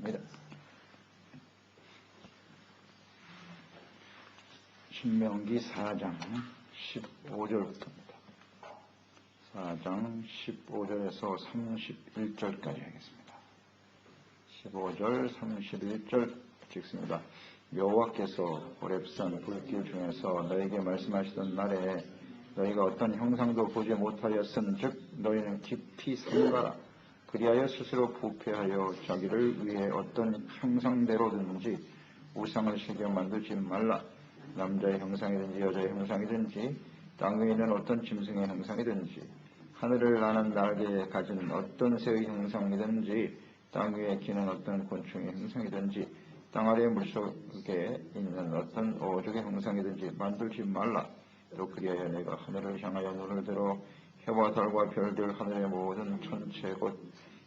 하겠습니다. 신명기 4장 15절부터입니다. 4장 15절에서 31절까지 하겠습니다. 15절 31절 읽습니다. 여호와께서 호렙산 불길 중에서 너에게 말씀하시던 날에 너희가 어떤 형상도 보지 못하였은즉 너희는 깊이 삼가라. 그리하여 스스로 부패하여 자기를 위해 어떤 형상대로든지 우상을 새겨 만들지 말라. 남자의 형상이든지 여자의 형상이든지 땅 위에 있는 어떤 짐승의 형상이든지 하늘을 나는 날개에 가진 어떤 새의 형상이든지 땅 위에 기는 어떤 곤충의 형상이든지 땅 아래 물속에 있는 어떤 어족의 형상이든지 만들지 말라. 또 그리하여 내가 하늘을 향하여 눈을 들어 해와 달과 별들 하늘의 모든 천체 곧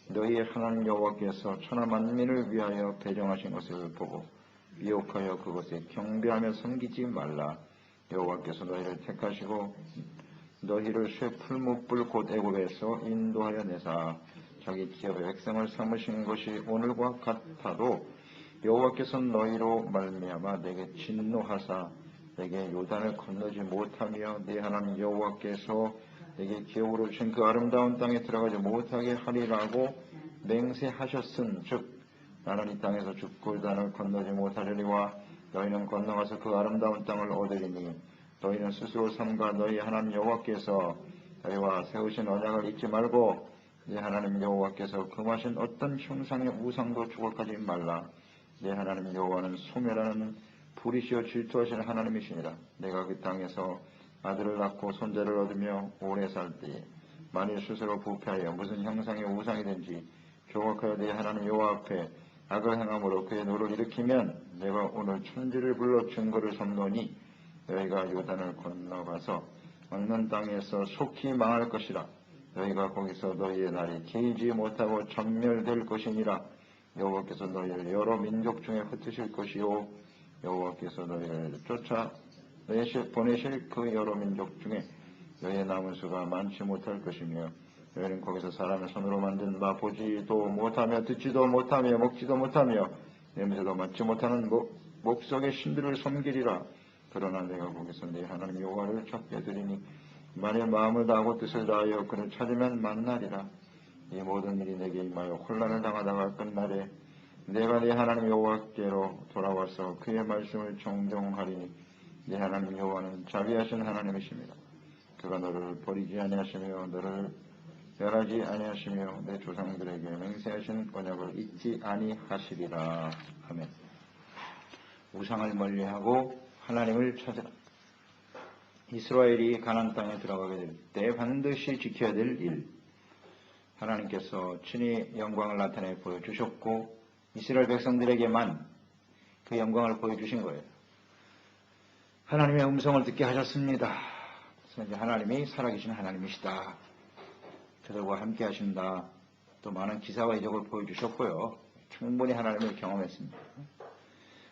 너희의 하나님 여호와께서 천하 만민을 위하여 배정하신 것을 보고 미혹하여 그것에 경배하며 섬기지 말라. 여호와께서 너희를 택하시고 너희를 쇠 풀무불 곧 애굽에서 인도하여 내사 자기 기업의 백성을 삼으신 것이 오늘과 같아도 여호와께서 너희로 말미암아 내게 진노하사 내게 요단을 건너지 못하며 네 하나님 여호와께서 내게 기업으로 주신 그 아름다운 땅에 들어가지 못하게 하리라고 맹세하셨은 즉 나는 이 땅에서 죽고 요단을 건너지 못하리니와 너희는 건너가서 그 아름다운 땅을 얻으리니 너희는 스스로 삼가 너희 하나님 여호와께서 너희와 세우신 언약을 잊지 말고 네 하나님 여호와께서 금하신 어떤 형상의 우상도 주목하지 말라. 네 하나님 여호와는 소멸하는 불이시여 질투하시는 하나님이시니라. 내가 그 땅에서 아들을 낳고 손자를 얻으며 오래 살 때에 만일 스스로 부패하여 무슨 형상의 우상이든지 교각하여 네 하나님 여호와 앞에 악을 행함으로 그의 노를 일으키면 내가 오늘 천지를 불러 증거를 삼노니 너희가 요단을 건너가서 먹는 땅에서 속히 망할 것이라. 너희가 거기서 너희의 날이 길지 못하고 전멸될 것이니라. 여호와께서 너희를 여러 민족 중에 흩으실 것이요 여호와께서 너희를 쫓아 보내실 그 여러 민족 중에 너희의 남은 수가 많지 못할 것이며 너희는 거기서 사람의 손으로 만든 바 보지도 못하며 듣지도 못하며 먹지도 못하며 냄새도 맡지 못하는 목석의 신들을 섬기리라. 그러나 내가 거기서 네 하나님 여호와를 찾게 되리니 만일 마음을 다하고 뜻을 다하여 그를 찾으면 만나리라. 이 모든 일이 내게 임하여 혼란을 당하다가 끝날에 내가 네 하나님 여호와께로 돌아와서 그의 말씀을 정정하리니 네 하나님 여호와는 자비하신 하나님이십니다. 그가 너를 버리지 아니하시며 너를 멸하지 아니하시며 내 조상들에게 맹세하신 언약을 잊지 아니하시리라. 아멘. 우상을 멀리하고 하나님을 찾으라. 이스라엘이 가나안 땅에 들어가게 될 때 반드시 지켜야 될 일. 하나님께서 친히 영광을 나타내 보여주셨고 이스라엘 백성들에게만 그 영광을 보여주신 거예요. 하나님의 음성을 듣게 하셨습니다. 그래서 이제 하나님이 살아계신 하나님이시다. 그들과 함께 하신다. 또 많은 기사와 이적을 보여주셨고요. 충분히 하나님을 경험했습니다.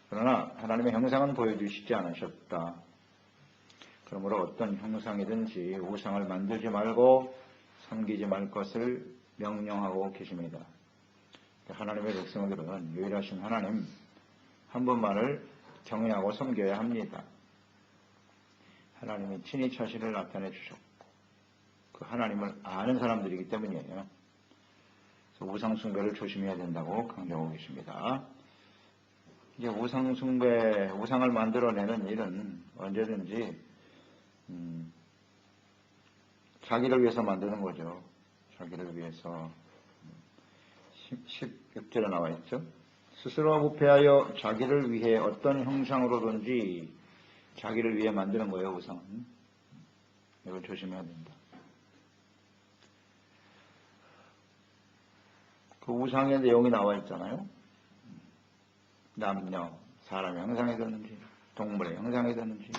그러나 하나님의 형상은 보여주시지 않으셨다. 그러므로 어떤 형상이든지 우상을 만들지 말고 섬기지 말 것을 명령하고 계십니다. 하나님의 백성들은 유일하신 하나님 한 분만을 경외하고 섬겨야 합니다. 하나님이 친히 자신을 나타내 주셨고 그 하나님을 아는 사람들이기 때문이에요. 그래서 우상 숭배를 조심해야 된다고 강조하고 계십니다. 이제 우상 숭배, 우상을 만들어내는 일은 언제든지 자기를 위해서 만드는 거죠. 자기를 위해서. 16절에 나와 있죠. 스스로 부패하여 자기를 위해 어떤 형상으로든지 자기를 위해 만드는 거예요. 우상은. 이걸 조심해야 된다. 그 우상의 내용이 나와 있잖아요. 남녀, 사람의 형상이든지 동물의 형상이든지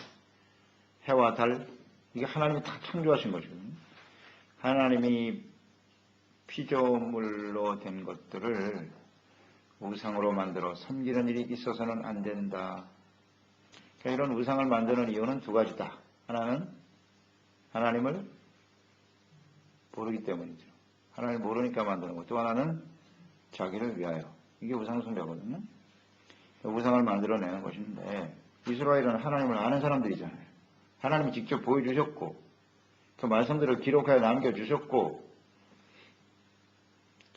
해와 달, 이게 하나님이 다 창조하신 것이거든요. 하나님이 피조물로 된 것들을 우상으로 만들어 섬기는 일이 있어서는 안 된다. 그러니까 이런 우상을 만드는 이유는 두 가지다. 하나는 하나님을 모르기 때문이죠. 하나님을 모르니까 만드는 것. 또 하나는 자기를 위하여. 이게 우상숭배거든요. 우상을 만들어내는 것인데 이스라엘은 하나님을 아는 사람들이잖아요. 하나님이 직접 보여주셨고 그 말씀들을 기록하여 남겨주셨고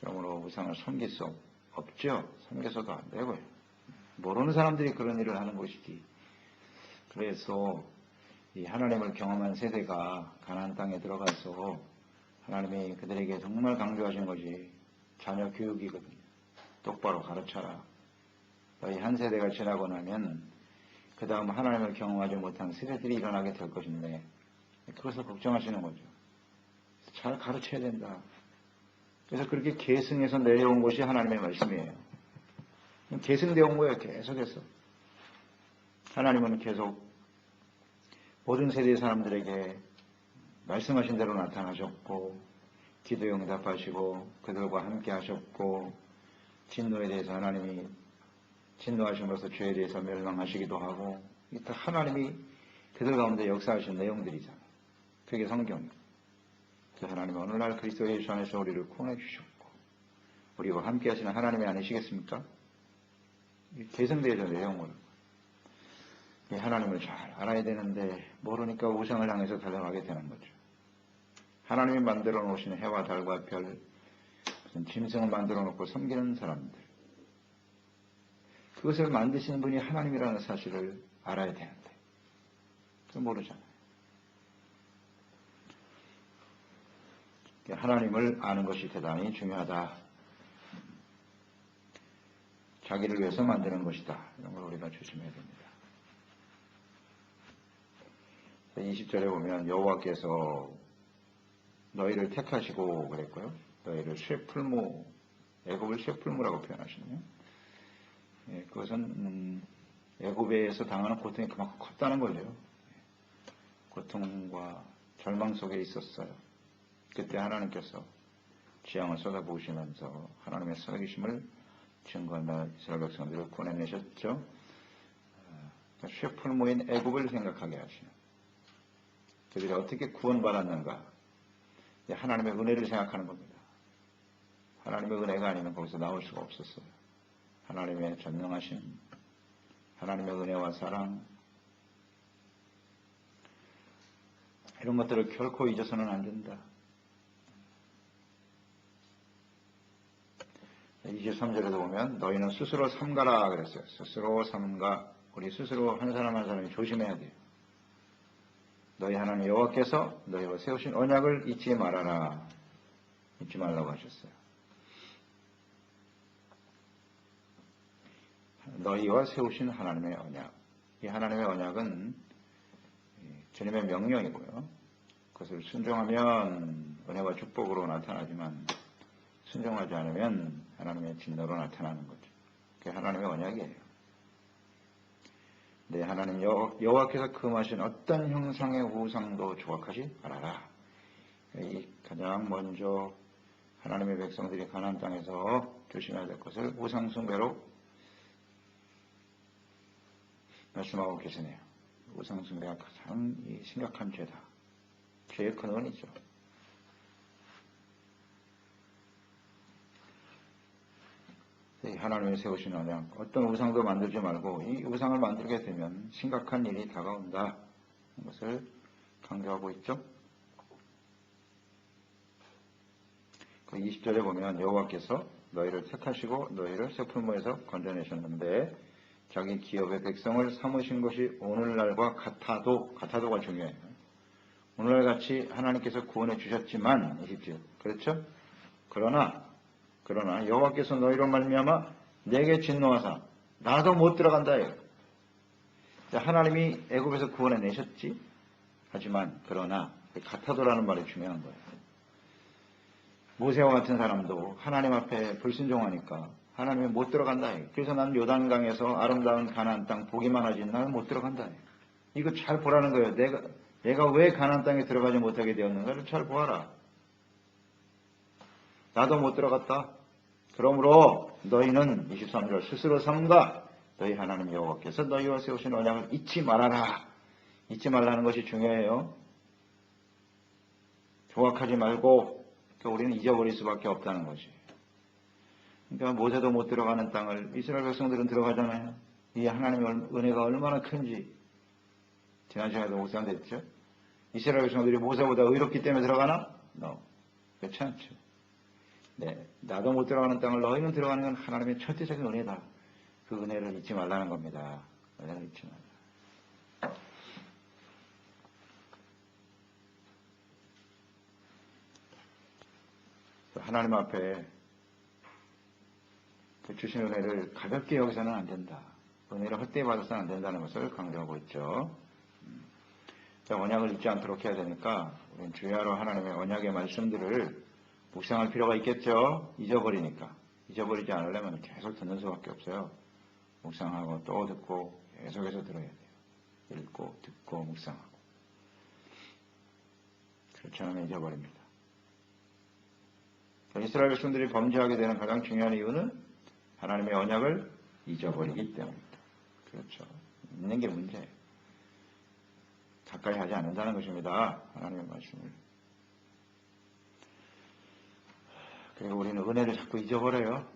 그러므로 우상을 섬길 수 없죠. 섬겨서도 안 되고요. 모르는 사람들이 그런 일을 하는 것이지. 그래서 이 하나님을 경험한 세대가 가나안 땅에 들어가서 하나님이 그들에게 정말 강조하신 것이 자녀 교육이거든요. 똑바로 가르쳐라. 너희 한 세대가 지나고 나면 그 다음 하나님을 경험하지 못한 세대들이 일어나게 될 것인데 그것을 걱정하시는 거죠. 잘 가르쳐야 된다. 그래서 그렇게 계승해서 내려온 것이 하나님의 말씀이에요. 계승되어 온 거예요. 계속해서. 하나님은 계속 모든 세대의 사람들에게 말씀하신 대로 나타나셨고 기도에 응답하시고 그들과 함께 하셨고 진노에 대해서 하나님이 진노하심으로써 죄에 대해서 멸망하시기도 하고 다 하나님이 그들 가운데 역사하신 내용들이잖아요. 그게 성경이에요. 하나님은 오늘날 그리스도 예수 안에서 우리를 구원해 주셨고 우리와 함께 하시는 하나님이 아니시겠습니까? 계승되어져 내려온 거예요. 하나님을 잘 알아야 되는데 모르니까 우상을 향해서 달려가게 되는 거죠. 하나님이 만들어 놓으신 해와 달과 별, 무슨 짐승을 만들어 놓고 섬기는 사람들. 그것을 만드시는 분이 하나님이라는 사실을 알아야 되는데 그걸 모르잖아요. 하나님을 아는 것이 대단히 중요하다. 자기를 위해서 만드는 것이다. 이런 걸 우리가 조심해야 됩니다. 20절에 보면 여호와께서 너희를 택하시고 그랬고요. 너희를 쇠풀무, 애굽을 쇠풀무라고 표현하시네요. 예, 그것은 애굽에서 당하는 고통이 그만큼 컸다는 거죠. 고통과 절망 속에 있었어요. 그때 하나님께서 지향을 쏟아부으시면서 하나님의 살아계심을 증거하며 이스라엘 백성들을 구원해내셨죠. 쇠풀무인 애굽을 생각하게 하시는 그들이 어떻게 구원받았는가 하나님의 은혜를 생각하는 겁니다. 하나님의 은혜가 아니면 거기서 나올 수가 없었어요. 하나님의 전능하심, 하나님의 은혜와 사랑 이런 것들을 결코 잊어서는 안 된다. 23절에도 보면 너희는 스스로 삼가라 그랬어요. 스스로 삼가. 우리 스스로 한 사람 한 사람이 조심해야 돼요. 너희 하나님 여호와께서 너희와 세우신 언약을 잊지 말아라. 잊지 말라고 하셨어요. 너희와 세우신 하나님의 언약. 이 하나님의 언약은 주님의 명령이고요. 그것을 순종하면 은혜와 축복으로 나타나지만 순종하지 않으면 하나님의 진노로 나타나는 거죠. 그게 하나님의 언약이에요. 네, 하나님 여호와께서 금하신 어떤 형상의 우상도 조각하지 말아라. 가장 먼저 하나님의 백성들이 가나안 땅에서 조심해야 될 것을 우상 숭배로 말씀하고 계시네요. 우상 숭배가 가장 심각한 죄다. 죄의 근원이죠. 하나님이 세우신 언약, 어떤 우상도 만들지 말고 이 우상을 만들게 되면 심각한 일이 다가온다. 이것을 강조하고 있죠. 20절에 보면 여호와께서 너희를 택하시고 너희를 쇠풀무에서 건져내셨는데 자기 기업의 백성을 삼으신 것이 오늘날과 같아도가 중요해요. 오늘날 같이 하나님께서 구원해 주셨지만 20절 그렇죠? 그러나 여호와께서 너희로 말미암아 내게 진노하사 나도 못 들어간다 해요. 하나님이 애굽에서 구원해 내셨지. 하지만 그러나 같아도라는 말이 중요한 거예요. 모세와 같은 사람도 하나님 앞에 불순종하니까 하나님이 못 들어간다 해요. 그래서 난 요단강에서 아름다운 가나안 땅 보기만 하지 나는 못 들어간다 해요. 이거 잘 보라는 거예요. 내가 왜 가나안 땅에 들어가지 못하게 되었는가를 잘 보아라. 나도 못 들어갔다. 그러므로 너희는 23절 스스로 삼가 너희 하나님 여호와께서 너희와 세우신 언약을 잊지 말아라. 잊지 말라는 것이 중요해요. 조각하지 말고 우리는 잊어버릴 수밖에 없다는 것이. 그러니까 모세도 못 들어가는 땅을 이스라엘 백성들은 들어가잖아요. 이 하나님의 은혜가 얼마나 큰지 지난 시간에도 묵상됐죠. 이스라엘 백성들이 모세보다 의롭기 때문에 들어가나? No. 그렇지 않죠. 네, 나도 못 들어가는 땅을 너희는 들어가는 건 하나님의 절대적인 은혜다. 그 은혜를 잊지 말라는 겁니다. 은혜를 잊지 말라. 하나님 앞에 그 주신 은혜를 가볍게 여기서는 안 된다. 은혜를 헛되이 받아서는 안 된다는 것을 강조하고 있죠. 언약을 잊지 않도록 해야 되니까 우리는 주야로 하나님의 언약의 말씀들을 묵상할 필요가 있겠죠. 잊어버리니까. 잊어버리지 않으려면 계속 듣는 수밖에 없어요. 묵상하고 또 듣고 계속해서 들어야 돼요. 읽고 듣고 묵상하고. 그렇지 않으면 잊어버립니다. 이스라엘 백성들이 범죄하게 되는 가장 중요한 이유는 하나님의 언약을 잊어버리기 때문입니다. 그렇죠. 잊는 게 문제예요. 가까이 하지 않는다는 것입니다. 하나님의 말씀을. 그리고 우리는 은혜를 자꾸 잊어버려요.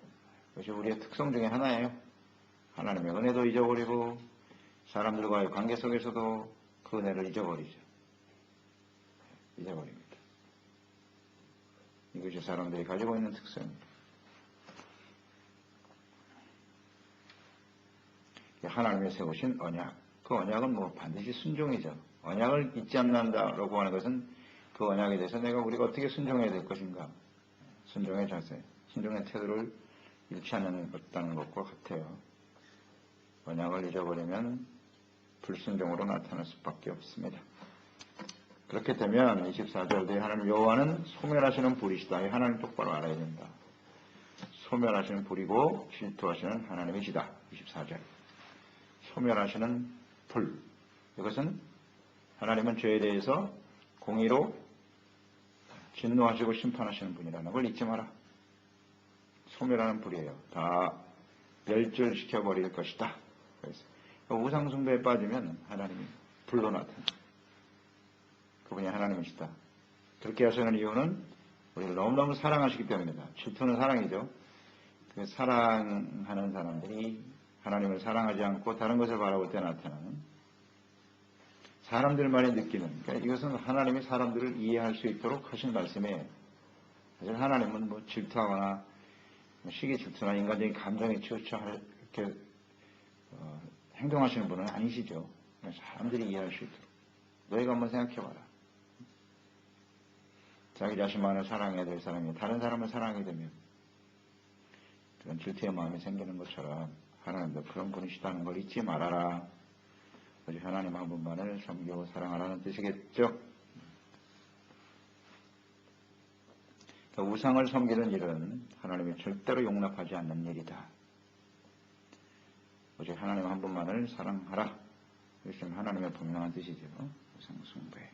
그것이 우리의 특성 중에 하나예요. 하나님의 은혜도 잊어버리고 사람들과의 관계 속에서도 그 은혜를 잊어버리죠. 잊어버립니다. 이것이 사람들이 가지고 있는 특성입니다. 하나님의 세우신 언약. 그 언약은 뭐 반드시 순종이죠. 언약을 잊지 않는다라고 하는 것은 그 언약에 대해서 우리가 어떻게 순종해야 될 것인가. 순종의 자세, 순종의 태도를 잃지 않는다는 것과 같아요. 언약을 잊어버리면 불순종으로 나타날 수밖에 없습니다. 그렇게 되면 24절 뒤에 하나님 여호와는 소멸하시는 불이시다. 하나님 똑바로 알아야 된다. 소멸하시는 불이고 질투하시는 하나님이시다. 24절. 소멸하시는 불. 이것은 하나님은 죄에 대해서 공의로 진노하시고 심판하시는 분이라는 걸 잊지 마라. 소멸하는 불이에요. 다 멸절시켜버릴 것이다. 그래서 우상숭배에 빠지면 하나님이 불로 나타납니다. 그분이 하나님이시다. 그렇게 하시는 이유는 우리를 너무너무 사랑하시기 때문입니다. 질투는 사랑이죠. 그 사랑하는 사람들이 하나님을 사랑하지 않고 다른 것을 바라볼 때 나타나는 사람들만이 느끼는, 그러니까 이것은 하나님이 사람들을 이해할 수 있도록 하신 말씀이에요. 사실 하나님은 뭐 질투하거나 시기 질투나 인간적인 감정에 치우쳐 이렇게 행동하시는 분은 아니시죠. 사람들이 이해할 수 있도록. 너희가 한번 생각해봐라. 자기 자신만을 사랑해야 될 사람이 다른 사람을 사랑하게 되면 그런 질투의 마음이 생기는 것처럼 하나님도 그런 분이시다는 걸 잊지 말아라. 오직 하나님 한 분만을 섬기고 사랑하라는 뜻이겠죠. 우상을 섬기는 일은 하나님이 절대로 용납하지 않는 일이다. 오직 하나님 한 분만을 사랑하라. 이것이 하나님의 분명한 뜻이죠. 우상 숭배.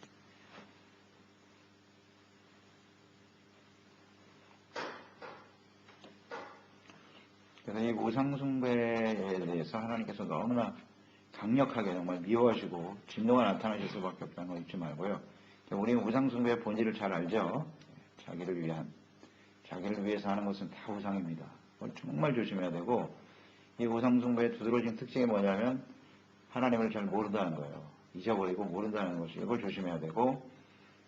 그래서 이 우상 숭배에 대해서 하나님께서 너무나 강력하게 정말 미워하시고 진노가 나타나실 수밖에 없다는 거 잊지 말고요. 우리는 우상 숭배의 본질을 잘 알죠. 자기를 위해서 하는 것은 다 우상입니다. 그걸 정말 조심해야 되고, 이 우상 숭배의 두드러진 특징이 뭐냐면 하나님을 잘 모른다는 거예요. 잊어버리고 모른다는 것이, 이걸 조심해야 되고,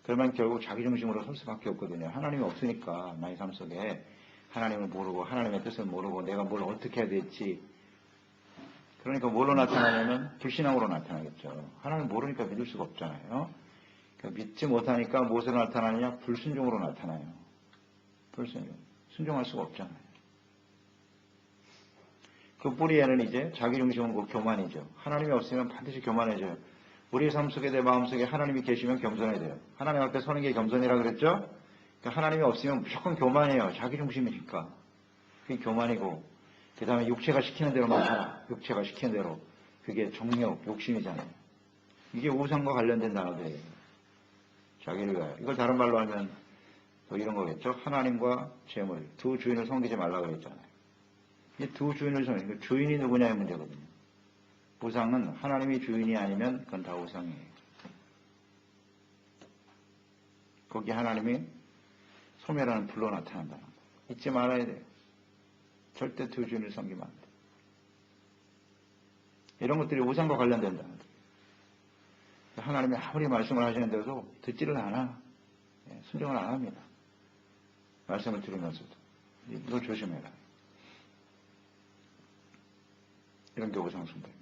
그러면 결국 자기 중심으로 설 수밖에 없거든요. 하나님이 없으니까 나의 삶 속에 하나님을 모르고 하나님의 뜻을 모르고 내가 뭘 어떻게 해야 될지, 그러니까 뭘로 나타나냐면 불신앙으로 나타나겠죠. 하나님을 모르니까 믿을 수가 없잖아요. 그러니까 믿지 못하니까 무엇으로 나타나느냐? 불순종으로 나타나요. 불순종. 순종할 수가 없잖아요. 그 뿌리에는 이제 자기 중심은 그 교만이죠. 하나님이 없으면 반드시 교만해져요. 우리의 삶 속에 내 마음 속에 하나님이 계시면 겸손해야 돼요. 하나님 앞에 서는 게 겸손이라 그랬죠? 그러니까 하나님이 없으면 무조건 교만해요. 자기 중심이니까. 그게 교만이고, 그 다음에 육체가 시키는 대로만 살아. 육체가 시키는 대로. 그게 정욕, 욕심이잖아요. 이게 우상과 관련된 단어들이에요. 자기를 위하여. 이걸 다른 말로 하면 또 이런 거겠죠. 하나님과 재물, 두 주인을 섬기지 말라고 그랬잖아요. 이 두 주인을 섬기는, 주인이 누구냐의 문제거든요. 우상은 하나님이 주인이 아니면 그건 다 우상이에요. 거기 하나님이 소멸하는 불로 나타난다는 거. 잊지 말아야 돼요. 절대 두 주인을 섬기면 안 돼. 이런 것들이 우상과 관련된다. 하나님이 아무리 말씀을 하시는데도 듣지를 않아. 순종을 안 합니다. 말씀을 들으면서도. 이거 조심해라. 이런 게 우상 숭배입니다.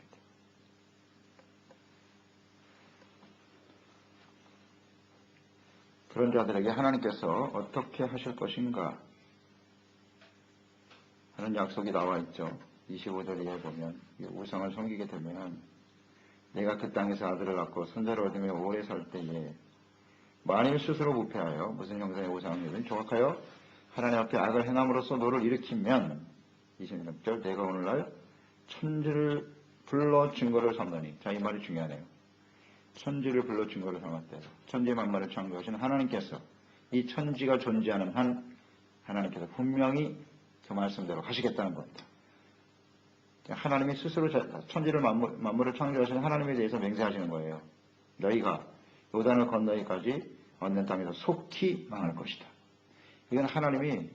그런 자들에게 하나님께서 어떻게 하실 것인가 하는 약속이 나와 있죠. 25절에 보면 우상을 섬기게 되면 내가 그 땅에서 아들을 낳고 손자를 얻으며 오래 살 때에 만일 스스로 부패하여 무슨 형상의 우상을 믿으면 조각하여 하나님 앞에 악을 행함으로써 너를 일으키면 26절 내가 오늘날 천지를 불러 증거를 삼느니. 자, 이 말이 중요하네요. 천지를 불러 증거를 삼았대요. 천지 만물을 창조하신 하나님께서 이 천지가 존재하는 한 하나님께서 분명히 그 말씀대로 하시겠다는 겁니다. 하나님이 스스로 천지를 만물을 창조하신 하나님에 대해서 맹세하시는 거예요. 너희가 요단을 건너기까지 얻는 땅에서 속히 망할 것이다. 이건 하나님이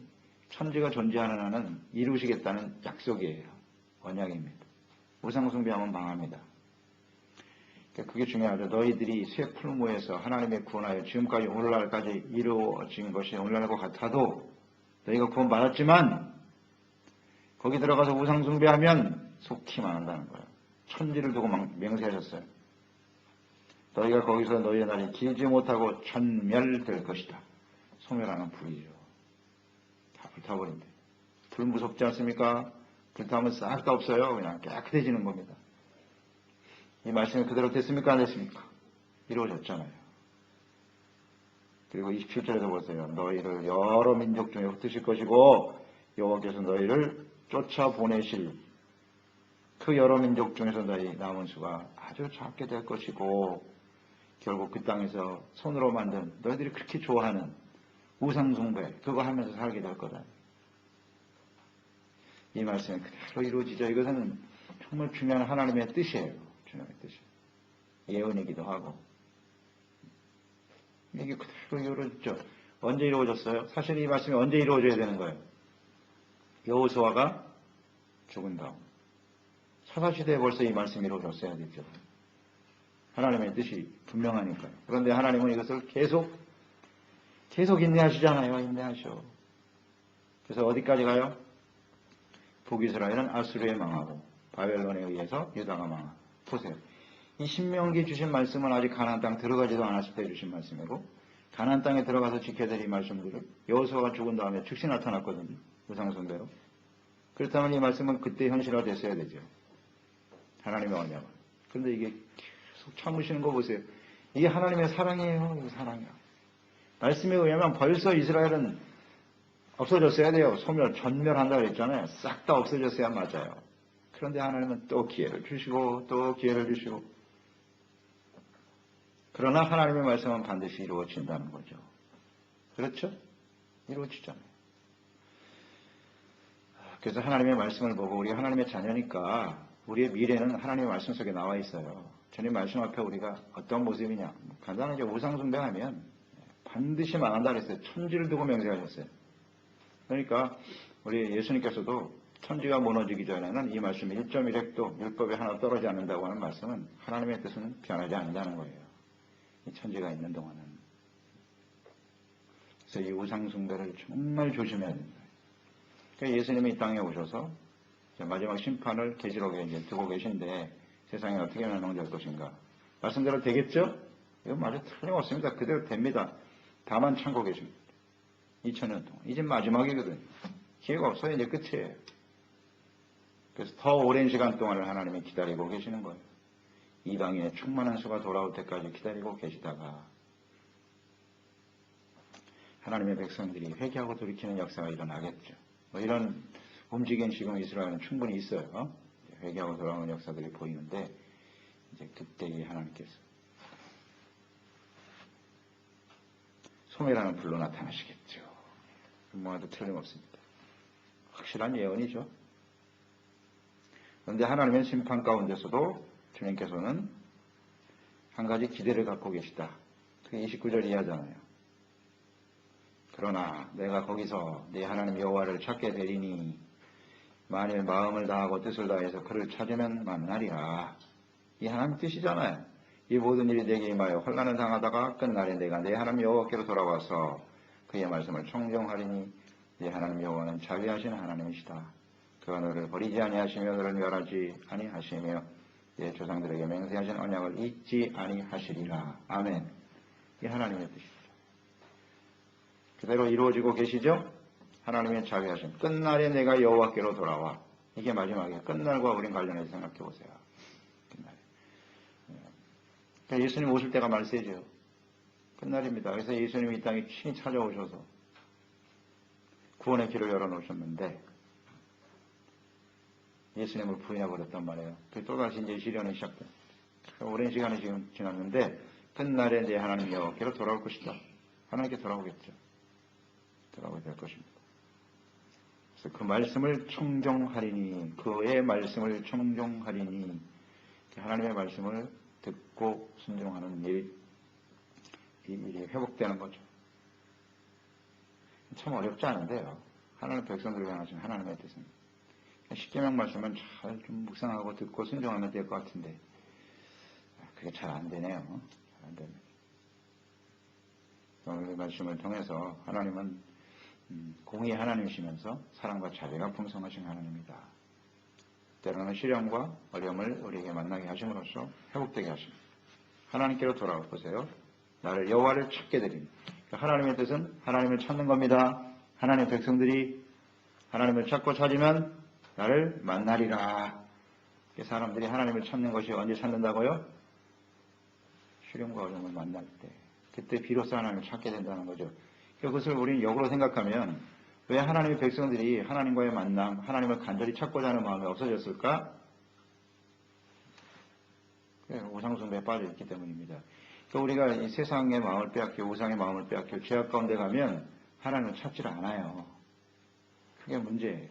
천지가 존재하는 한은 이루시겠다는 약속이에요. 언약입니다. 우상 숭배하면 망합니다. 그게 중요하죠. 너희들이 새 풀무에서 하나님의 구원하여 지금까지 오늘날까지 이루어진 것이 오늘날과 같아도 너희가 구원받았지만 거기 들어가서 우상 숭배하면 속히 망한다는 거예요. 천지를 두고 맹세하셨어요. 너희가 거기서 너희의 날이 길지 못하고 전멸될 것이다. 소멸하는 불이죠. 다 불타버린대. 불 무섭지 않습니까? 불타면 싹 다 없어요. 그냥 깨끗해지는 겁니다. 이 말씀이 그대로 됐습니까? 안 됐습니까? 이루어졌잖아요. 그리고 27절에서 보세요. 너희를 여러 민족 중에 흩으실 것이고 여호와께서 너희를 쫓아보내실 그 여러 민족 중에서 너희 남은 수가 아주 작게 될 것이고 결국 그 땅에서 손으로 만든 너희들이 그렇게 좋아하는 우상숭배 그거 하면서 살게 될 거다. 이 말씀이 그대로 이루어지죠. 이것은 정말 중요한 하나님의 뜻이에요. 주님의 뜻이. 예언이기도 하고. 이게 그대로 이루어졌죠. 언제 이루어졌어요? 사실 이 말씀이 언제 이루어져야 되는 거예요? 여호수아가 죽은 다음. 사사시대에 벌써 이 말씀이 이루어졌어야 되죠. 하나님의 뜻이 분명하니까요. 그런데 하나님은 이것을 계속 인내하시잖아요. 인내하셔. 그래서 어디까지 가요? 북이스라엘은 아수르에 망하고 바벨론에 의해서 유다가 망하고. 보세요. 이 신명기 주신 말씀은 아직 가나안 땅 들어가지도 않았을 때 주신 말씀이고 가나안 땅에 들어가서 지켜야 될 이 말씀들을 여호수아가 죽은 다음에 즉시 나타났거든요. 우상숭배로. 그렇다면 이 말씀은 그때 현실화됐어야 되죠. 하나님의 언약은. 그런데 이게 계속 참으시는 거 보세요. 이게 하나님의 사랑이에요. 이게 사랑이야. 말씀에 의하면 벌써 이스라엘은 없어졌어야 돼요. 전멸한다고 그랬잖아요. 싹 다 없어졌어야 맞아요. 그런데 하나님은 또 기회를 주시고 또 기회를 주시고 그러나 하나님의 말씀은 반드시 이루어진다는 거죠. 그렇죠? 이루어지잖아요. 그래서 하나님의 말씀을 보고 우리가 하나님의 자녀니까 우리의 미래는 하나님의 말씀 속에 나와 있어요. 주님 말씀 앞에 우리가 어떤 모습이냐. 간단하게 우상숭배하면 반드시 망한다 그랬어요. 천지를 두고 명세하셨어요. 그러니까 우리 예수님께서도 천지가 무너지기 전에는 이 말씀 1.1획도 율법에 하나 떨어지지 않는다고 하는 말씀은 하나님의 뜻은 변하지 않는다는 거예요. 이 천지가 있는 동안은. 그래서 이 우상숭배를 정말 조심해야 됩니다. 그러니까 예수님이 이 땅에 오셔서 마지막 심판을 계시록에 이제 두고 계신데 세상에 어떻게 멸망될 것인가. 말씀대로 되겠죠? 이거 말이 틀림없습니다. 그대로 됩니다. 다만 참고 계십니다. 2000년 동안. 이제 마지막이거든요. 기회가 없어요. 이제 끝이에요. 그래서 더 오랜 시간 동안을 하나님이 기다리고 계시는 거예요. 이방인의 충만한 수가 돌아올 때까지 기다리고 계시다가 하나님의 백성들이 회개하고 돌이키는 역사가 일어나겠죠. 뭐 이런 움직임 지금 이스라엘은 충분히 있어요. 회개하고 돌아오는 역사들이 보이는데 이제 그때 이 하나님께서 소멸하는 불로 나타나시겠죠. 뭐라도 틀림없습니다. 확실한 예언이죠. 그런데 하나님의 심판 가운데서도 주님께서는 한 가지 기대를 갖고 계시다. 그게 29절 이하잖아요. 그러나 내가 거기서 네 하나님 여호와를 찾게 되리니 만일 마음을 다하고 뜻을 다해서 그를 찾으면 만나리라. 이 하나님 뜻이잖아요. 이 모든 일이 내게 임하여 환난을 당하다가 끝날에 내가 내 하나님 여호와께로 돌아와서 그의 말씀을 청정하리니 내 하나님 여호와는 자비하신 하나님이시다. 그가 너를 버리지 아니하시며 너를 멸하지 아니하시며 내 조상들에게 맹세하신 언약을 잊지 아니하시리라. 아멘. 이 하나님의 뜻입니다. 그대로 이루어지고 계시죠? 하나님의 자비하심. 끝날에 내가 여호와께로 돌아와. 이게 마지막에 끝날과 우린 관련해서 생각해 보세요. 끝날에. 그러니까 예수님 오실 때가 말세죠. 끝날입니다. 그래서 예수님이 이 땅에 친히 찾아오셔서 구원의 길을 열어놓으셨는데 예수님을 부인해버렸단 말이에요. 또다시 이제 시련이 시작돼요. 오랜 시간이 지금 지났는데 끝날에 내 하나님 여호와께로 돌아올 것이다. 하나님께 돌아오겠죠. 돌아오게 될 것입니다. 그래서 그 말씀을 청정하리니 그의 말씀을 청정하리니 하나님의 말씀을 듣고 순종하는 일이 회복되는 거죠. 참 어렵지 않은데요. 하나님 백성들을 향하신 하나님의 뜻은 십계명 말씀은 잘 좀 묵상하고 듣고 순종하면 될 것 같은데 그게 잘 안 되네요. 잘 안 됩니다. 오늘 말씀을 통해서 하나님은 공의의 하나님이시면서 사랑과 자비가 풍성하신 하나님이다. 때로는 시련과 어려움을 우리에게 만나게 하심으로써 회복되게 하십니다. 하나님께로 돌아올 보세요. 나를 여호와를 찾게 되리니 하나님의 뜻은 하나님을 찾는 겁니다. 하나님의 백성들이 하나님을 찾고 찾으면 나를 만나리라. 사람들이 하나님을 찾는 것이 언제 찾는다고요? 시련과 어려움을 만날 때. 그때 비로소 하나님을 찾게 된다는 거죠. 그것을 우리는 역으로 생각하면 왜 하나님의 백성들이 하나님과의 만남, 하나님을 간절히 찾고자 하는 마음이 없어졌을까? 우상숭배에 빠져있기 때문입니다. 그러니까 우리가 이 세상의 마음을 빼앗겨 우상의 마음을 빼앗겨 죄악 가운데 가면 하나님을 찾질 않아요. 그게 문제예요.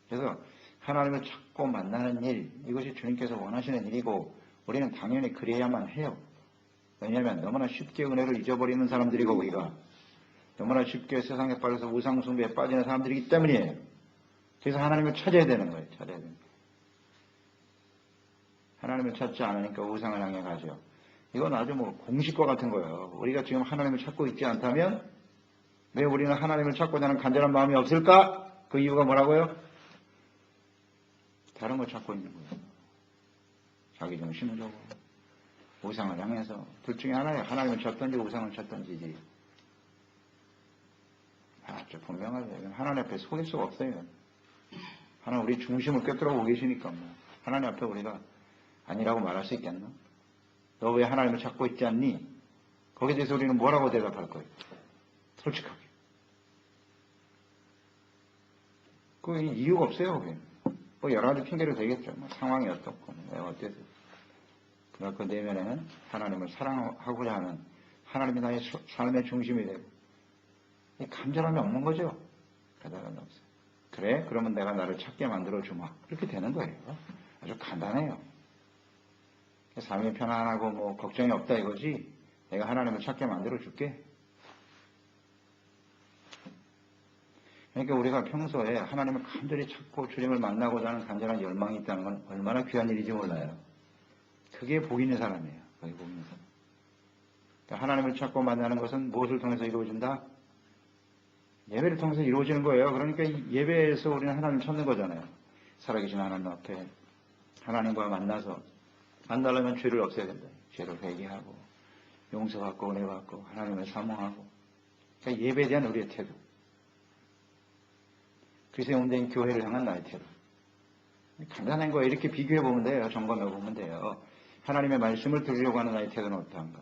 그래서 하나님을 찾고 만나는 일, 이것이 주님께서 원하시는 일이고 우리는 당연히 그래야만 해요. 왜냐하면 너무나 쉽게 은혜를 잊어버리는 사람들이고 우리가 너무나 쉽게 세상에 빠져서 우상숭배에 빠지는 사람들이기 때문이에요. 그래서 하나님을 찾아야 되는 거예요. 찾아야 되는 거예요. 하나님을 찾지 않으니까 우상을 향해 가죠. 이건 아주 공식과 같은 거예요. 우리가 지금 하나님을 찾고 있지 않다면 왜 우리는 하나님을 찾고자 하는 간절한 마음이 없을까? 그 이유가 뭐라고요? 다른 걸 찾고 있는 거예요. 자기 중심으로 우상을 향해서 둘 중에 하나예요. 하나님을 찾든지 우상을 찾든지. 아주 분명하게 하나님 앞에 속일 수가 없어요. 하나님 우리 중심을 꿰뚫어 보고 계시니까 하나님 앞에 우리가 아니라고 말할 수 있겠나? 너 왜 하나님을 찾고 있지 않니? 거기에 대해서 우리는 뭐라고 대답할 거예요? 솔직하게. 그 이유가 없어요. 그게. 여러 가지 핑계로 되겠죠. 상황이 어떻고 어때서. 그러나 그 내면에는 하나님을 사랑하고자 하는 하나님이 나의 삶의 중심이 되고 간절함이 없는 거죠. 간절함이 없어요. 그래? 그러면 내가 나를 찾게 만들어주마. 그렇게 되는 거예요. 아주 간단해요. 삶이 편안하고 걱정이 없다 이거지. 내가 하나님을 찾게 만들어줄게. 그러니까 우리가 평소에 하나님을 간절히 찾고 주님을 만나고자 하는 간절한 열망이 있다는 건 얼마나 귀한 일인지 몰라요. 그게 복 있는 사람이에요. 그게 복 있는 사람. 그러니까 하나님을 찾고 만나는 것은 무엇을 통해서 이루어진다? 예배를 통해서 이루어지는 거예요. 그러니까 예배에서 우리는 하나님을 찾는 거잖아요. 살아계신 하나님 앞에 하나님과 만나려면 죄를 없애야 된다. 죄를 회개하고 용서받고 은혜받고 하나님을 사모하고 그러니까 예배에 대한 우리의 태도. 그리스도의 온전한 교회를 향한 나의 태도. 간단한 거예요. 이렇게 비교해 보면 돼요. 점검해 보면 돼요. 하나님의 말씀을 들으려고 하는 나의 태도는 어떠한가?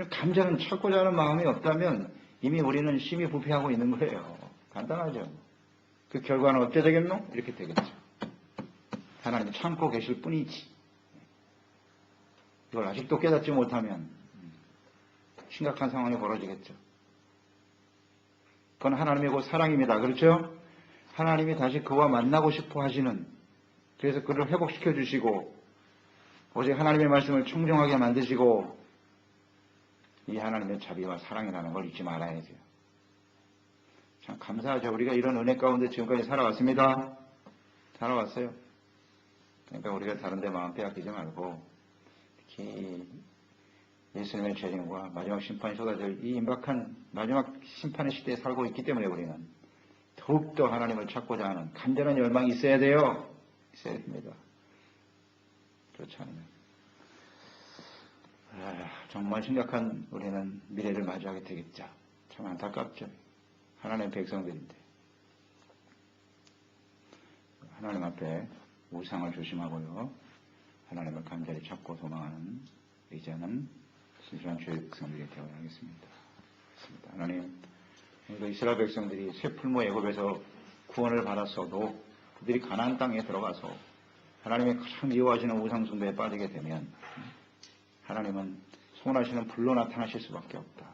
간절한 찾고자 하는 마음이 없다면 이미 우리는 심히 부패하고 있는 거예요. 간단하죠. 그 결과는 어떻게 되겠노? 이렇게 되겠죠. 하나님 참고 계실 뿐이지. 이걸 아직도 깨닫지 못하면 심각한 상황이 벌어지겠죠. 그건 하나님의 곧 사랑입니다. 그렇죠? 하나님이 다시 그와 만나고 싶어 하시는, 그래서 그를 회복시켜 주시고 오직 하나님의 말씀을 청정하게 만드시고 이 하나님의 자비와 사랑이라는 걸 잊지 말아야죠. 참 감사하죠. 우리가 이런 은혜 가운데 지금까지 살아왔습니다. 살아왔어요. 그러니까 우리가 다른 데 마음 빼앗기지 말고 특히 예수님의 재림과 마지막 심판이 쏟아질 이 임박한 마지막 심판의 시대에 살고 있기 때문에 우리는 더욱더 하나님을 찾고자 하는 간절한 열망이 있어야 돼요. 있어야 됩니다. 그렇지 않으면 정말 심각한 우리는 미래를 맞이하게 되겠죠. 참 안타깝죠. 하나님의 백성들인데 하나님 앞에 우상을 조심하고요. 하나님을 간절히 찾고 도망하는 이제는 순수한 주의 백성들이 되어야 하겠습니다. 하나님, 오늘 이스라엘 백성들이 새 풀무 애굽에서 구원을 받았어도 그들이 가나안 땅에 들어가서 하나님의 가장 미워하시는 우상 숭배에 빠지게 되면 하나님은 소원하시는 불로 나타나실 수밖에 없다.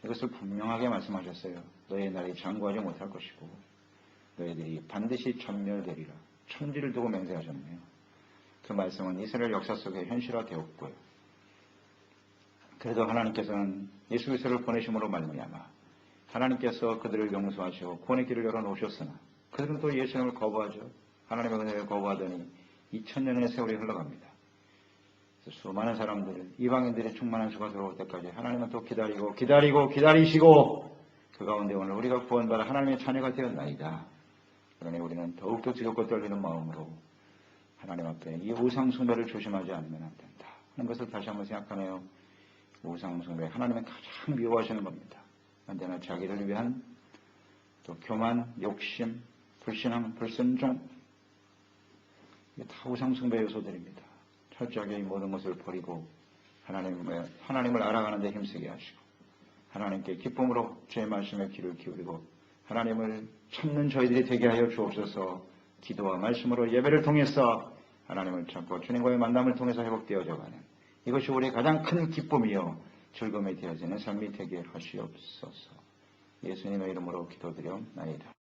이것을 분명하게 말씀하셨어요. 너의 날이 장구하지 못할 것이고 너희들이 반드시 전멸되리라. 천지를 두고 맹세하셨네요. 그 말씀은 이스라엘 역사 속에 현실화되었고요. 그래도 하나님께서는 예수 그리스도를 보내심으로 말미암아 하나님께서 그들을 용서하시고 구원의 길을 열어놓으셨으나 그들은 또 예수님을 거부하죠. 하나님의 은혜를 거부하더니 2000년의 세월이 흘러갑니다. 수많은 사람들, 이방인들의 충만한 수가 들어올 때까지 하나님은 또 기다리시고 그 가운데 오늘 우리가 구원받아 하나님의 자녀가 되었나이다. 그러니 우리는 더욱더 두렵고 떨리는 마음으로 하나님 앞에 이 우상 숭배를 조심하지 않으면 안 된다 하는 것을 다시 한번 생각하네요. 우상 숭배, 하나님은 가장 미워하시는 겁니다. 언제나 자기를 위한 또 교만, 욕심, 불신앙, 불순종, 이게 다 우상 숭배 요소들입니다. 철저하게 이 모든 것을 버리고 하나님을 알아가는 데 힘쓰게 하시고 하나님께 기쁨으로 주의 말씀에 귀를 기울이고 하나님을 찾는 저희들이 되게 하여 주옵소서. 기도와 말씀으로 예배를 통해서 하나님을 찾고 주님과의 만남을 통해서 회복되어져가는 이것이 우리의 가장 큰 기쁨이요 즐거움이 되어지는 삶이 되게 하시옵소서. 예수님의 이름으로 기도드려나이다.